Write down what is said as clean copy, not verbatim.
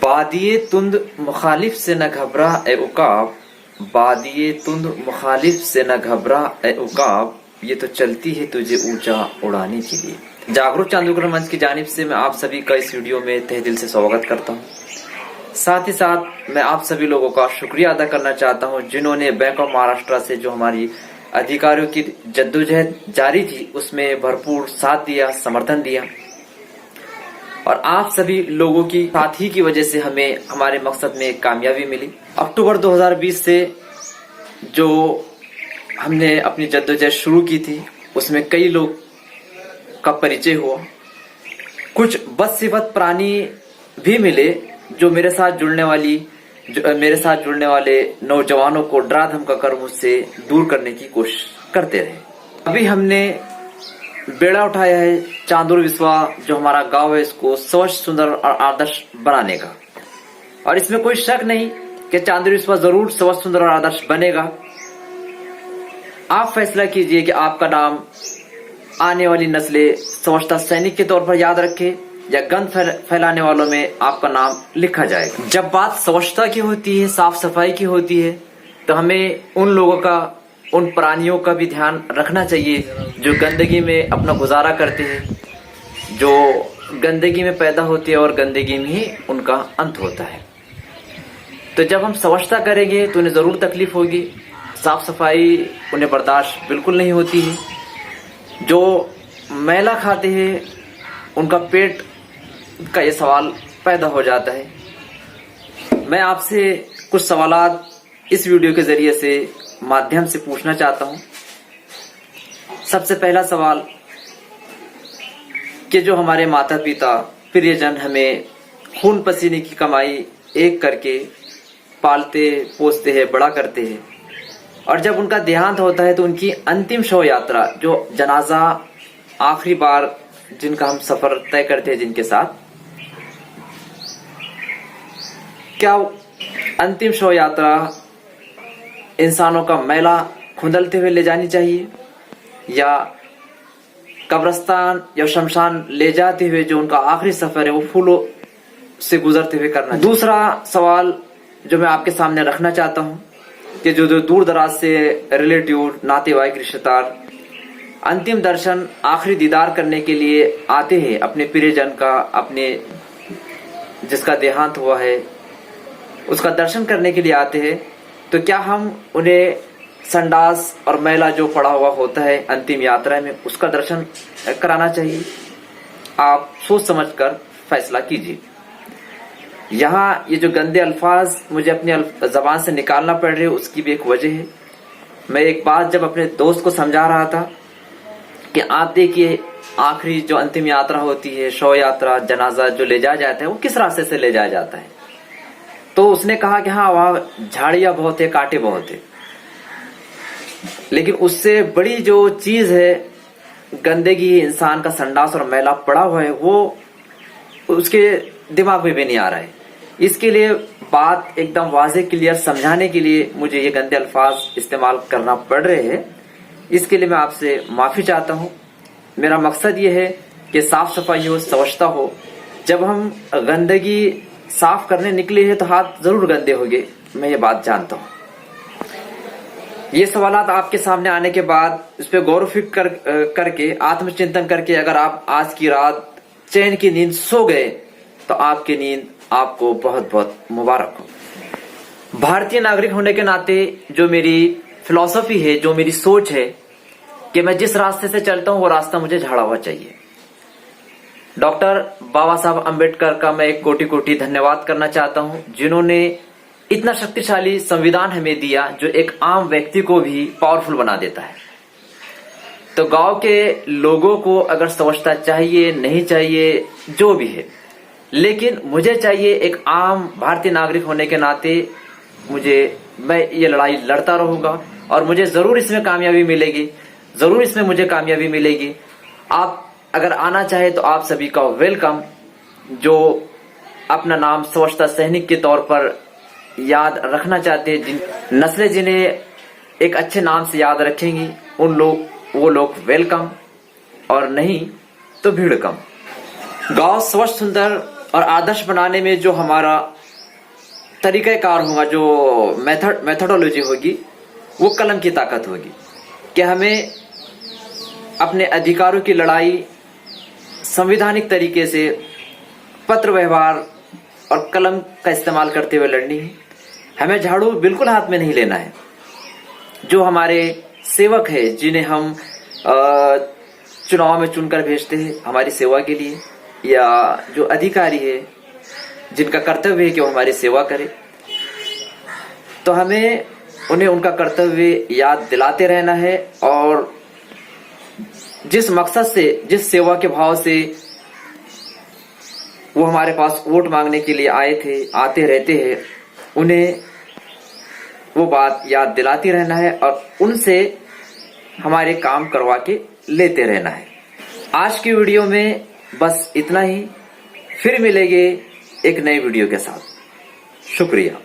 बादिए तुंद मुखालिफ से न घबरा ए उकाब, बादिए तुंद मुखालिफ से न घबरा ए उकाब, ये तो चलती है तुझे ऊंचा उड़ाने के लिए। जागरूक चांदोग्र मंच की जानिब से मैं आप सभी का इस वीडियो में तहे दिल से स्वागत करता हूँ। साथ ही साथ मैं आप सभी लोगों का शुक्रिया अदा करना चाहता हूँ जिन्होंने बैंक ऑफ महाराष्ट्र से जो हमारी अधिकारियों की जद्दोजहद जारी थी उसमें भरपूर साथ दिया, समर्थन दिया, और आप सभी लोगों की साथ ही की वजह से हमें हमारे मकसद में कामयाबी मिली। अक्टूबर 2020 से जो हमने अपनी जद्दोजहद शुरू की थी उसमें कई लोग का परिचय हुआ। कुछ बदसिफत प्राणी भी मिले जो मेरे साथ जुड़ने वाले नौजवानों को डरा धमका कर मुझसे दूर करने की कोशिश करते रहे। अभी हमने बेड़ा उठाया है चांदूर विस्वा जो हमारा गांव है इसको स्वच्छ, सुंदर और आदर्श बनाने का, और इसमें कोई शक नहीं कि चांदूर विस्वा जरूर स्वच्छ, सुंदर और आदर्श बनेगा। आप फैसला कीजिए कि आपका नाम आने वाली नस्लें स्वच्छता सैनिक के तौर पर याद रखे या गंद फैलाने वालों में आपका नाम लिखा जाएगा। जब बात स्वच्छता की होती है, साफ सफाई की होती है, तो हमें उन लोगों का, उन प्राणियों का भी ध्यान रखना चाहिए जो गंदगी में अपना गुजारा करते हैं, जो गंदगी में पैदा होती है और गंदगी में ही उनका अंत होता है। तो जब हम स्वच्छता करेंगे तो उन्हें जरूर तकलीफ होगी, साफ सफाई उन्हें बर्दाश्त बिल्कुल नहीं होती है। जो मैला खाते हैं उनका पेट का ये सवाल पैदा हो जाता है। मैं आपसे कुछ सवालात इस वीडियो के जरिए से माध्यम से पूछना चाहता हूं। सबसे पहला सवाल कि जो हमारे माता पिता प्रियजन हमें खून पसीने की कमाई एक करके पालते पोसते हैं, बड़ा करते हैं, और जब उनका देहांत होता है तो उनकी अंतिम शव यात्रा, जो जनाजा आखिरी बार जिनका हम सफर तय करते हैं जिनके साथ, क्या अंतिम शव यात्रा इंसानों का मैला खुंदलते हुए ले जानी चाहिए या कब्रिस्तान या शमशान ले जाते हुए जो उनका आखिरी सफर है वो फूलों से गुजरते हुए करना? दूसरा सवाल जो मैं आपके सामने रखना चाहता हूं कि जो दूर दराज से रिलेटिव, नातेवाईक, रिश्तेदार अंतिम दर्शन, आखिरी दीदार करने के लिए आते हैं अपने प्रियजन का, अपने जिसका देहांत हुआ है उसका दर्शन करने के लिए आते हैं, तो क्या हम उन्हें संडास और मैला जो पड़ा हुआ होता है अंतिम यात्रा में उसका दर्शन कराना चाहिए? आप सोच समझकर फैसला कीजिए। यहाँ ये जो गंदे अल्फाज मुझे अपनी जबान से निकालना पड़ रहे उसकी भी एक वजह है। मैं एक बात जब अपने दोस्त को समझा रहा था कि आप देखिए आखिरी जो अंतिम यात्रा होती है, शव यात्रा, जनाजा जो ले जाया जाता है वो किस रास्ते से ले जाया जाता है, तो उसने कहा कि हाँ वहां झाड़ियां बहुत है, कांटे बहुत है, लेकिन उससे बड़ी जो चीज है गंदगी, इंसान का संडास और मैला पड़ा हुआ है, वो उसके दिमाग में भी नहीं आ रहा है। इसके लिए बात एकदम वाज़े क्लियर समझाने के लिए मुझे ये गंदे अल्फाज इस्तेमाल करना पड़ रहे हैं। इसके लिए मैं आपसे माफी चाहता हूँ। मेरा मकसद ये है कि साफ सफाई हो, स्वच्छता हो। जब हम गंदगी साफ करने निकले हैं तो हाथ जरूर गंदे होंगे, मैं ये बात जानता हूँ। ये सवालात आपके सामने आने के बाद इस पे गौर फिक्र करके, आत्मचिंतन करके अगर आप आज की रात चैन की नींद सो गए तो आपकी नींद आपको बहुत बहुत मुबारक हो। भारतीय नागरिक होने के नाते जो मेरी फिलॉसफी है, जो मेरी सोच है कि मैं जिस रास्ते से चलता हूं वो रास्ता मुझे झाड़ा हुआ चाहिए। डॉक्टर बाबा साहब अम्बेडकर का मैं एक कोटि कोटि धन्यवाद करना चाहता हूं जिन्होंने इतना शक्तिशाली संविधान हमें दिया जो एक आम व्यक्ति को भी पावरफुल बना देता है। तो गांव के लोगों को अगर स्वच्छता चाहिए, नहीं चाहिए, जो भी है, लेकिन मुझे चाहिए एक आम भारतीय नागरिक होने के नाते मैं ये लड़ाई लड़ता रहूंगा और मुझे जरूर इसमें कामयाबी मिलेगी, जरूर इसमें मुझे कामयाबी मिलेगी। आप अगर आना चाहे तो आप सभी का वेलकम, जो अपना नाम स्वच्छता सैनिक के तौर पर याद रखना चाहते हैं, नस्लें जिन्हें एक अच्छे नाम से याद रखेंगी वो लोग वेलकम, और नहीं तो भीड़ कम। गांव स्वच्छ, सुंदर और आदर्श बनाने में जो हमारा तरीक़ाकार होगा, जो मेथडोलॉजी होगी, वो कलम की ताकत होगी कि हमें अपने अधिकारों की लड़ाई संवैधानिक तरीके से पत्र व्यवहार और कलम का इस्तेमाल करते हुए लड़नी है। हमें झाड़ू बिल्कुल हाथ में नहीं लेना है। जो हमारे सेवक है, जिन्हें हम चुनाव में चुनकर भेजते हैं हमारी सेवा के लिए, या जो अधिकारी है जिनका कर्तव्य है कि वो हमारी सेवा करे, तो हमें उन्हें उनका कर्तव्य याद दिलाते रहना है। और जिस मकसद से, जिस सेवा के भाव से वो हमारे पास वोट मांगने के लिए आए थे, आते रहते हैं, उन्हें वो बात याद दिलाती रहना है और उनसे हमारे काम करवा के लेते रहना है। आज की वीडियो में बस इतना ही। फिर मिलेंगे एक नई वीडियो के साथ। शुक्रिया।